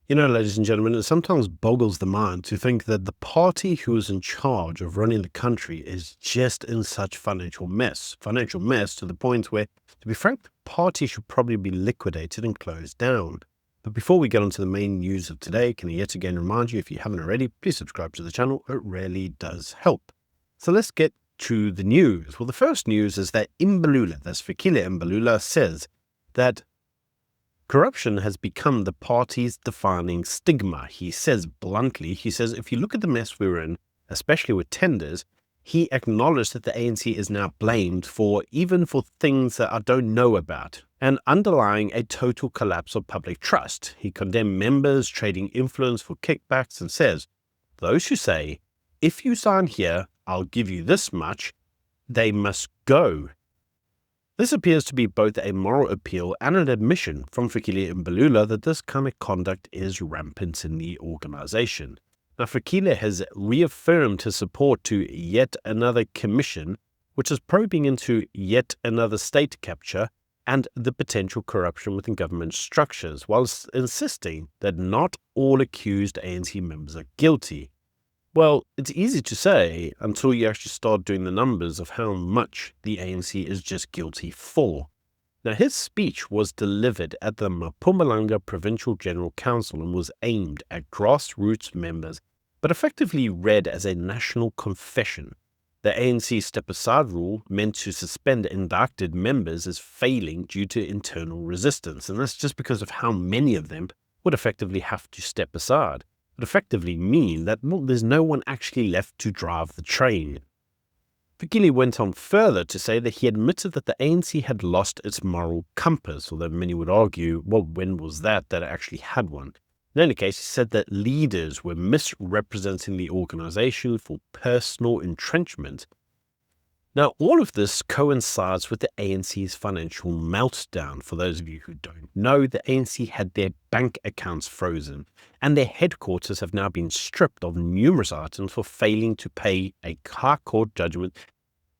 Ladies and gentlemen, it sometimes boggles the mind to think that the party who is in charge of running the country is just in such financial mess. Financial mess to the point where, to be frank, the party should probably be liquidated and closed down. But before we get on to the main news of today, can I yet again remind you, if you haven't already, please subscribe to the channel. It really does help. So let's get to the news. Well, the first news is that Mbalula, that's Fikile Mbalula, says that corruption has become the party's defining stigma. He says bluntly, if you look at the mess we're in, especially with tenders, he acknowledged that the ANC is now blamed even for things that I don't know about, and underlying a total collapse of public trust. He condemned members trading influence for kickbacks and says, those who say, if you sign here, I'll give you this much, they must go. This appears to be both a moral appeal and an admission from Fikile Mbalula that this kind of conduct is rampant in the organization. Now, Fikile has reaffirmed his support to yet another commission, which is probing into yet another state capture and the potential corruption within government structures, whilst insisting that not all accused ANC members are guilty. Well, it's easy to say until you actually start doing the numbers of how much the ANC is just guilty for. Now, his speech was delivered at the Mpumalanga Provincial General Council and was aimed at grassroots members, but effectively read as a national confession. The ANC step-aside rule meant to suspend indicted members as failing due to internal resistance, and that's just because of how many of them would effectively have to step aside. Would effectively mean that there's no one actually left to drive the train. Fikile went on further to say that he admitted that the ANC had lost its moral compass, although many would argue, well, when was that it actually had one? In any case, he said that leaders were misrepresenting the organization for personal entrenchment. Now, all of this coincides with the ANC's financial meltdown. For those of you who don't know, the ANC had their bank accounts frozen, and their headquarters have now been stripped of numerous items for failing to pay a High Court judgment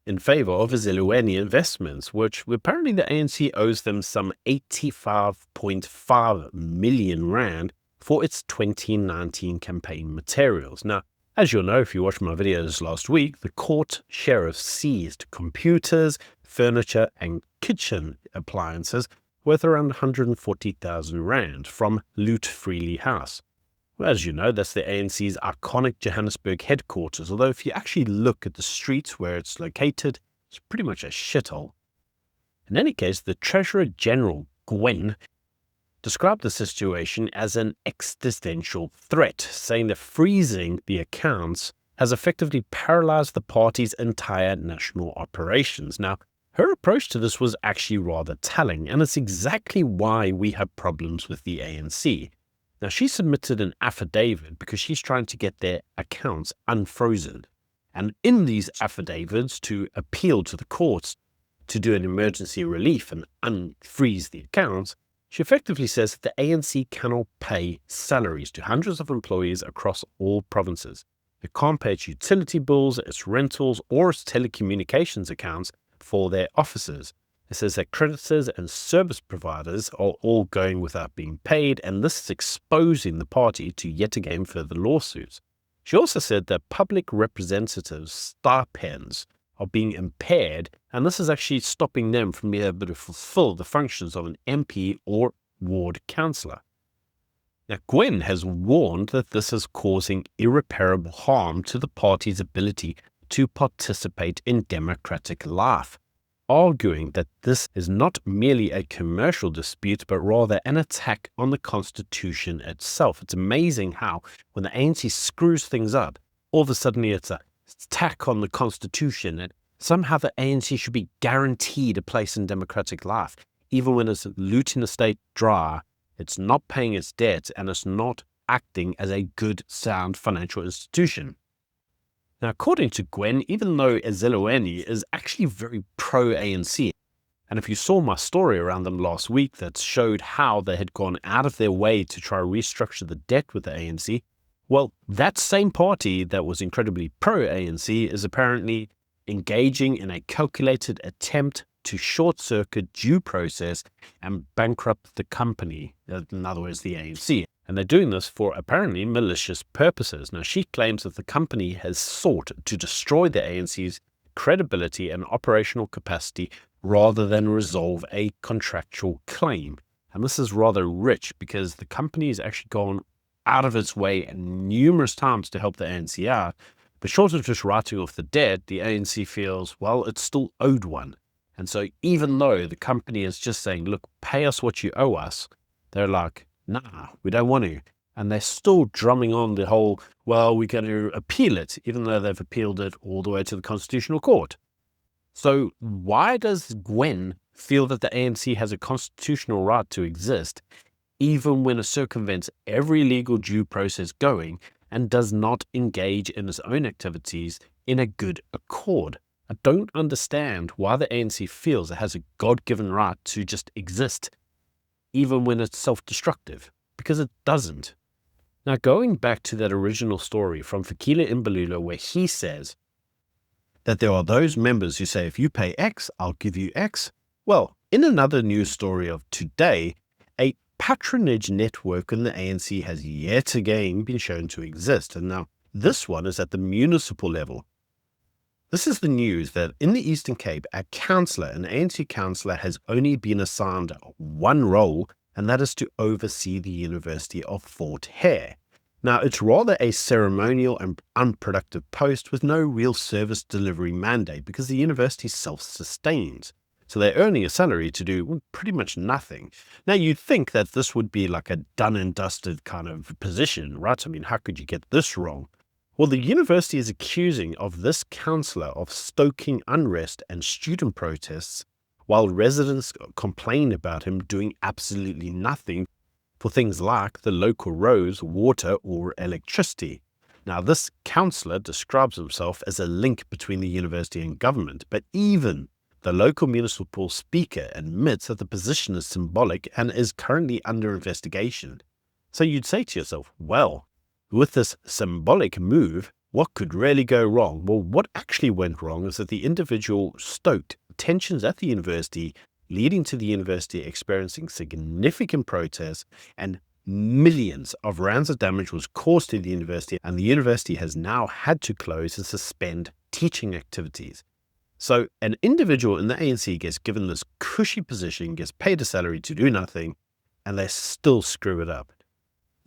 in favor of Zilweni Investments, which apparently the ANC owes them some 85.5 million rand for its 2019 campaign materials. Now, as you'll know, if you watched my videos last week, the court sheriff seized computers, furniture, and kitchen appliances worth around 140,000 rand from Loot Freely House. Well, as you know, that's the ANC's iconic Johannesburg headquarters, although if you actually look at the streets where it's located, it's pretty much a shithole. In any case, the Treasurer General, Gwen, described the situation as an existential threat, saying that freezing the accounts has effectively paralyzed the party's entire national operations. Now, her approach to this was actually rather telling, and it's exactly why we have problems with the ANC. Now, she submitted an affidavit because she's trying to get their accounts unfrozen. And in these affidavits to appeal to the courts to do an emergency relief and unfreeze the accounts, she effectively says that the ANC cannot pay salaries to hundreds of employees across all provinces. It can't pay its utility bills, its rentals, or its telecommunications accounts for their officers. It says that creditors and service providers are all going without being paid, and this is exposing the party to yet again further lawsuits. She also said that public representatives' stipends are being impaired, and this is actually stopping them from being able to fulfill the functions of an MP or ward councillor. Now, Gwen has warned that this is causing irreparable harm to the party's ability to participate in democratic life, arguing that this is not merely a commercial dispute, but rather an attack on the Constitution itself. It's amazing how, when the ANC screws things up, all of a sudden it's a attack on the Constitution, and somehow the ANC should be guaranteed a place in democratic life, even when it's looting the state dry, it's not paying its debt, and it's not acting as a good, sound financial institution. Now, according to Gwen, even though Zilweni is actually very pro-ANC, and if you saw my story around them last week that showed how they had gone out of their way to try to restructure the debt with the ANC, well, that same party that was incredibly pro-ANC is apparently engaging in a calculated attempt to short-circuit due process and bankrupt the company, in other words, the ANC. And they're doing this for apparently malicious purposes. Now, she claims that the company has sought to destroy the ANC's credibility and operational capacity rather than resolve a contractual claim. And this is rather rich because the company has actually gone out of its way numerous times to help the ANC out. But short of just writing off the debt, the ANC feels, well, it's still owed one. And so even though the company is just saying, look, pay us what you owe us, they're like, nah, we don't want to. And they're still drumming on the whole, well, we're going to appeal it, even though they've appealed it all the way to the Constitutional Court. So why does Gwen feel that the ANC has a constitutional right to exist, even when it circumvents every legal due process going and does not engage in its own activities in a good accord? I don't understand why the ANC feels it has a God-given right to just exist, even when it's self-destructive, because it doesn't. Now, going back to that original story from Fikile Imbalula, where he says that there are those members who say, if you pay X, I'll give you X. Well, in another news story of today, a patronage network in the ANC has yet again been shown to exist. And now this one is at the municipal level. This is the news that in the Eastern Cape, an ANC councillor, has only been assigned one role, and that is to oversee the University of Fort Hare. Now, it's rather a ceremonial and unproductive post with no real service delivery mandate because the university self-sustains. So they're earning a salary to do pretty much nothing. Now, you'd think that this would be like a done and dusted kind of position, right? I mean, how could you get this wrong? Well, the university is accusing of this councillor of stoking unrest and student protests, while residents complain about him doing absolutely nothing for things like the local roads, water, or electricity. Now, this councillor describes himself as a link between the university and government, but even the local municipal speaker admits that the position is symbolic and is currently under investigation. So you'd say to yourself, well, with this symbolic move, what could really go wrong? Well, what actually went wrong is that the individual stoked tensions at the university, leading to the university experiencing significant protests, and millions of rands of damage was caused to the university, and the university has now had to close and suspend teaching activities. So an individual in the ANC gets given this cushy position, gets paid a salary to do nothing, and they still screw it up.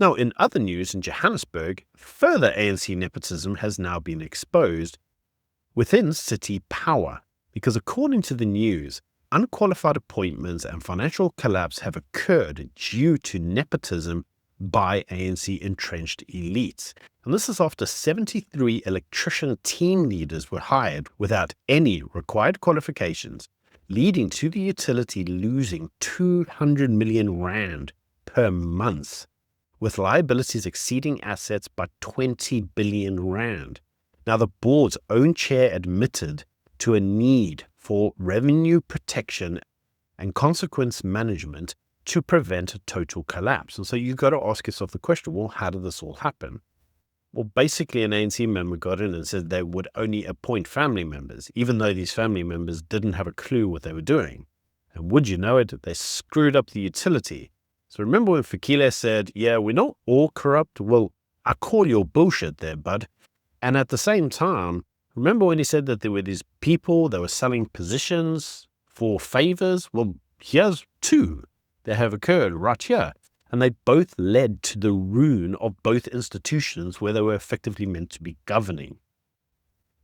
Now, in other news, in Johannesburg, further ANC nepotism has now been exposed within city power, because according to the news, unqualified appointments and financial collapse have occurred due to nepotism by ANC entrenched elites. And this is after 73 electrician team leaders were hired without any required qualifications, leading to the utility losing 200 million rand per month, with liabilities exceeding assets by 20 billion rand. Now, the board's own chair admitted to a need for revenue protection and consequence management to prevent a total collapse. And so you've got to ask yourself the question, well, how did this all happen? Well, basically an ANC member got in and said they would only appoint family members, even though these family members didn't have a clue what they were doing. And would you know it, they screwed up the utility. So remember when Fikile said, yeah, we're not all corrupt? Well, I call your bullshit there, bud. And at the same time, remember when he said that there were these people that were selling positions for favors? Well, here's two that have occurred right here. And they both led to the ruin of both institutions where they were effectively meant to be governing.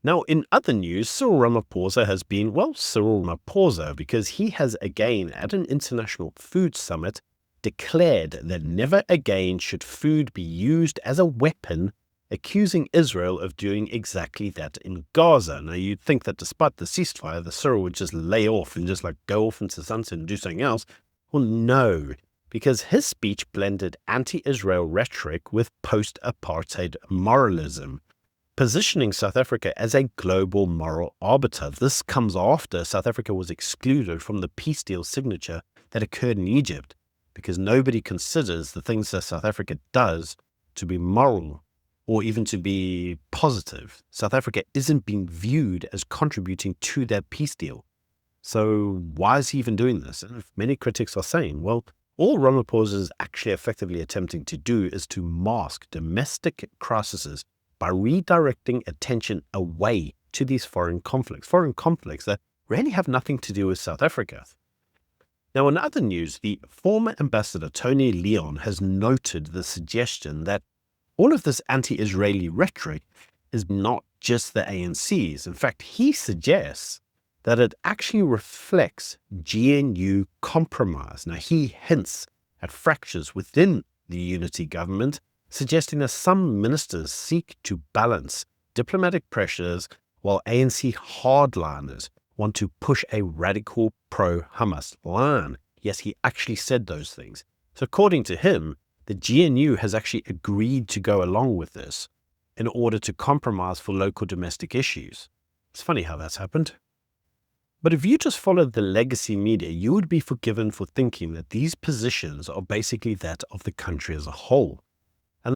Now, in other news, Cyril Ramaphosa has been, well, Cyril Ramaphosa, because he has again, at an international food summit, declared that never again should food be used as a weapon, accusing Israel of doing exactly that in Gaza. Now, you'd think that despite the ceasefire, the Cyril would just lay off and just like go off into the sunset and do something else. Well, no, because his speech blended anti-Israel rhetoric with post-apartheid moralism, positioning South Africa as a global moral arbiter. This comes after South Africa was excluded from the peace deal signature that occurred in Egypt, because nobody considers the things that South Africa does to be moral or even to be positive. South Africa isn't being viewed as contributing to that peace deal. So why is he even doing this? And many critics are saying, well, All Ramaphosa is actually effectively attempting to do is to mask domestic crises by redirecting attention away to these foreign conflicts that really have nothing to do with South Africa. Now, in other news, the former ambassador Tony Leon has noted the suggestion that all of this anti-Israeli rhetoric is not just the ANC's. In fact, he suggests that it actually reflects GNU compromise. Now, he hints at fractures within the unity government, suggesting that some ministers seek to balance diplomatic pressures while ANC hardliners want to push a radical pro-Hamas line. Yes, he actually said those things. So according to him, the GNU has actually agreed to go along with this in order to compromise for local domestic issues. It's funny how that's happened. But if you just followed the legacy media, you would be forgiven for thinking that these positions are basically that of the country as a whole. And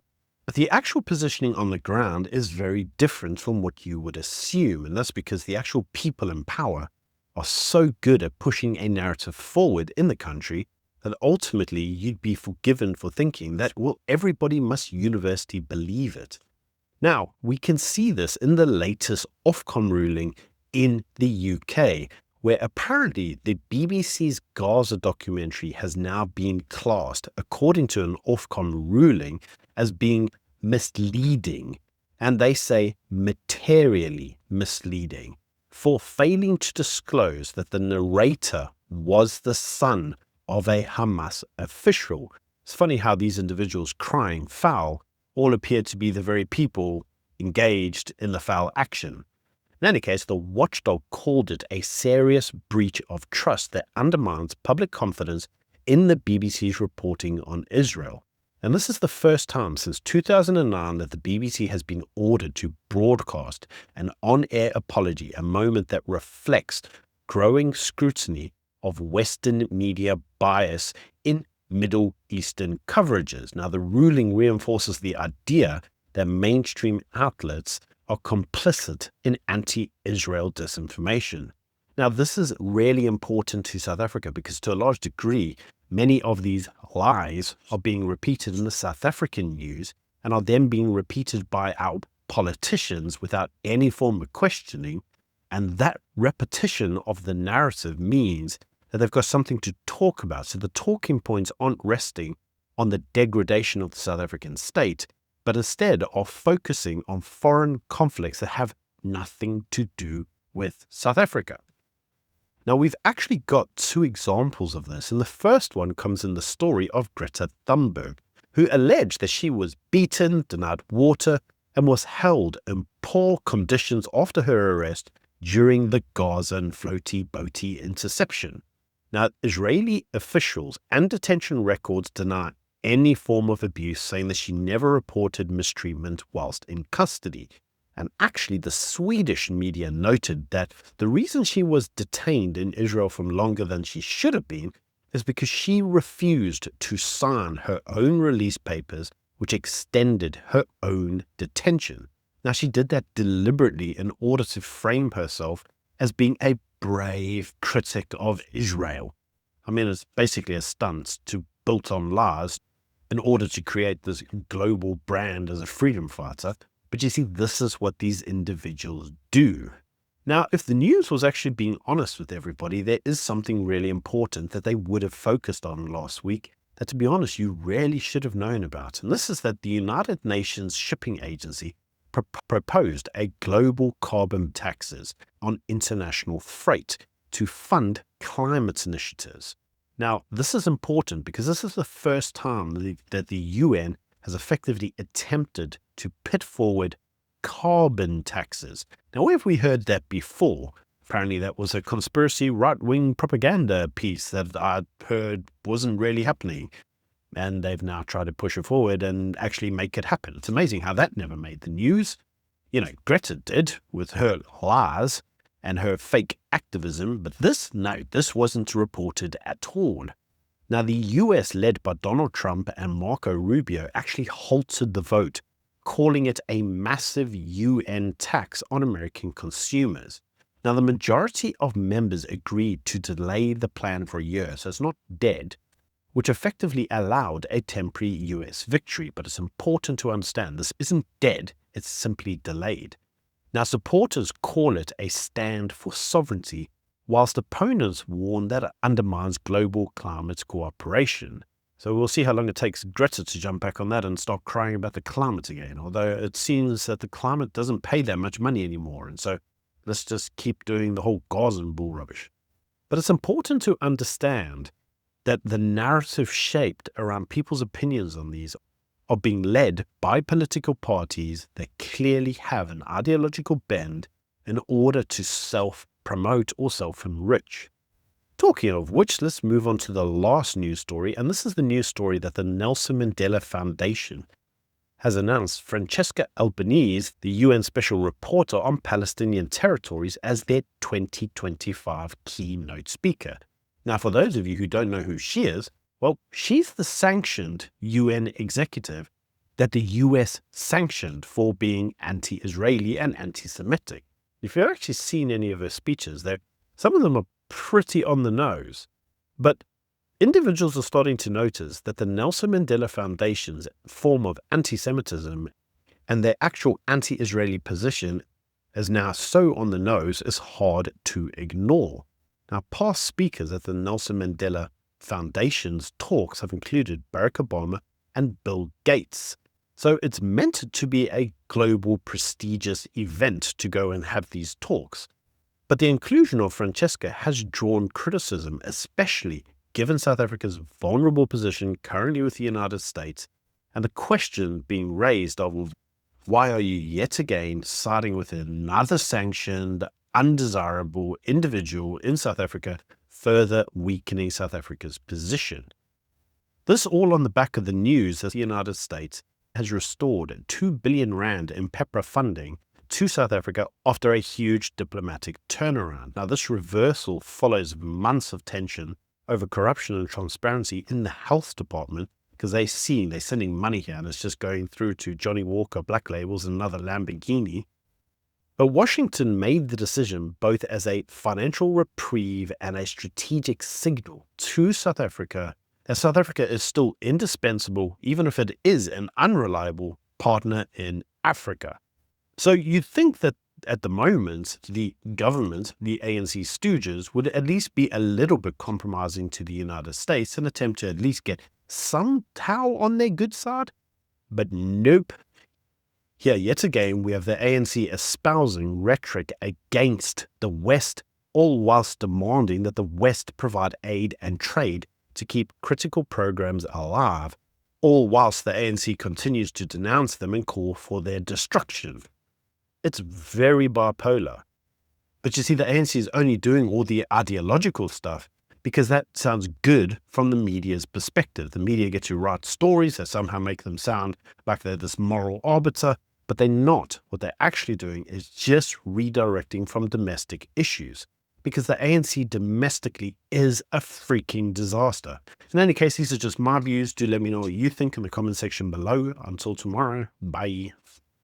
the actual positioning on the ground is very different from what you would assume, and that's because the actual people in power are so good at pushing a narrative forward in the country that ultimately you'd be forgiven for thinking that, well, everybody must universally believe it. Now, we can see this in the latest Ofcom ruling in the UK, where apparently the BBC's Gaza documentary has now been classed, according to an Ofcom ruling, as being misleading, and they say materially misleading, for failing to disclose that the narrator was the son of a Hamas official. It's funny how these individuals crying foul all appear to be the very people engaged in the foul action. In any case, the watchdog called it a serious breach of trust that undermines public confidence in the BBC's reporting on Israel. And this is the first time since 2009 that the BBC has been ordered to broadcast an on-air apology, a moment that reflects growing scrutiny of Western media bias in Middle Eastern coverages. Now, the ruling reinforces the idea that mainstream outlets are complicit in anti-Israel disinformation. Now, this is really important to South Africa because to a large degree, many of these lies are being repeated in the South African news and are then being repeated by our politicians without any form of questioning. And that repetition of the narrative means that they've got something to talk about. So the talking points aren't resting on the degradation of the South African state, but instead are focusing on foreign conflicts that have nothing to do with South Africa. Now, we've actually got two examples of this, and the first one comes in the story of Greta Thunberg, who alleged that she was beaten, denied water, and was held in poor conditions after her arrest during the Gaza and floaty-boaty interception. Now, Israeli officials and detention records deny any form of abuse, saying that she never reported mistreatment whilst in custody. And actually, the Swedish media noted that the reason she was detained in Israel for longer than she should have been is because she refused to sign her own release papers, which extended her own detention. Now, she did that deliberately in order to frame herself as being a brave critic of Israel. I mean, it's basically a stunt built on lies in order to create this global brand as a freedom fighter. But you see, this is what these individuals do. Now, if the news was actually being honest with everybody, there is something really important that they would have focused on last week that, to be honest, you really should have known about. And this is that the United Nations Shipping Agency proposed a global carbon taxes on international freight to fund climate initiatives. Now, this is important because this is the first time that the UN has effectively attempted to put forward carbon taxes. Now, where have we heard that before? Apparently that was a conspiracy right-wing propaganda piece that I heard wasn't really happening. And they've now tried to push it forward and actually make it happen. It's amazing how that never made the news. You know, Greta did with her lies and her fake activism, but this wasn't reported at all. Now, the US, led by Donald Trump and Marco Rubio, actually halted the vote, calling it a massive UN tax on American consumers. Now, the majority of members agreed to delay the plan for a year, so it's not dead, which effectively allowed a temporary US victory. But it's important to understand this isn't dead, it's simply delayed. Now, supporters call it a stand for sovereignty, whilst opponents warn that it undermines global climate cooperation. So we'll see how long it takes Greta to jump back on that and start crying about the climate again, although it seems that the climate doesn't pay that much money anymore, and so let's just keep doing the whole gauze and bull rubbish. But it's important to understand that the narrative shaped around people's opinions on these are being led by political parties that clearly have an ideological bend in order to self-promote or self-enrich. Talking of which, let's move on to the last news story, and this is the news story that the Nelson Mandela Foundation has announced Francesca Albanese, the UN Special Reporter on Palestinian territories, as their 2025 keynote speaker. Now, for those of you who don't know who she is, well, she's the sanctioned UN executive that the US sanctioned for being anti-Israeli and anti-Semitic. If you've actually seen any of her speeches, some of them are pretty on the nose. But individuals are starting to notice that the Nelson Mandela Foundation's form of anti-Semitism and their actual anti-Israeli position is now so on the nose it's hard to ignore. Now, past speakers at the Nelson Mandela Foundation's talks have included Barack Obama and Bill Gates. So it's meant to be a global prestigious event to go and have these talks. But the inclusion of Francesca has drawn criticism, especially given South Africa's vulnerable position currently with the United States, and the question being raised of why are you yet again siding with another sanctioned, undesirable individual in South Africa, further weakening South Africa's position. This all on the back of the news that the United States has restored 2 billion rand in PEPRA funding to South Africa after a huge diplomatic turnaround. Now, this reversal follows months of tension over corruption and transparency in the health department, because they're sending money here and it's just going through to Johnny Walker Black Labels and another Lamborghini. But Washington made the decision both as a financial reprieve and a strategic signal to South Africa that South Africa is still indispensable, even if it is an unreliable partner in Africa. So you'd think that at the moment, the government, the ANC stooges, would at least be a little bit compromising to the United States and attempt to at least get somehow on their good side. But nope. Here, yet again, we have the ANC espousing rhetoric against the West, all whilst demanding that the West provide aid and trade to keep critical programs alive, all whilst the ANC continues to denounce them and call for their destruction. It's very bipolar. But you see, the ANC is only doing all the ideological stuff because that sounds good from the media's perspective. The media get to write stories that somehow make them sound like they're this moral arbiter, but they're not. What they're actually doing is just redirecting from domestic issues, because the ANC domestically is a freaking disaster. In any case, these are just my views. Do let me know what you think in the comment section below. Until tomorrow, bye.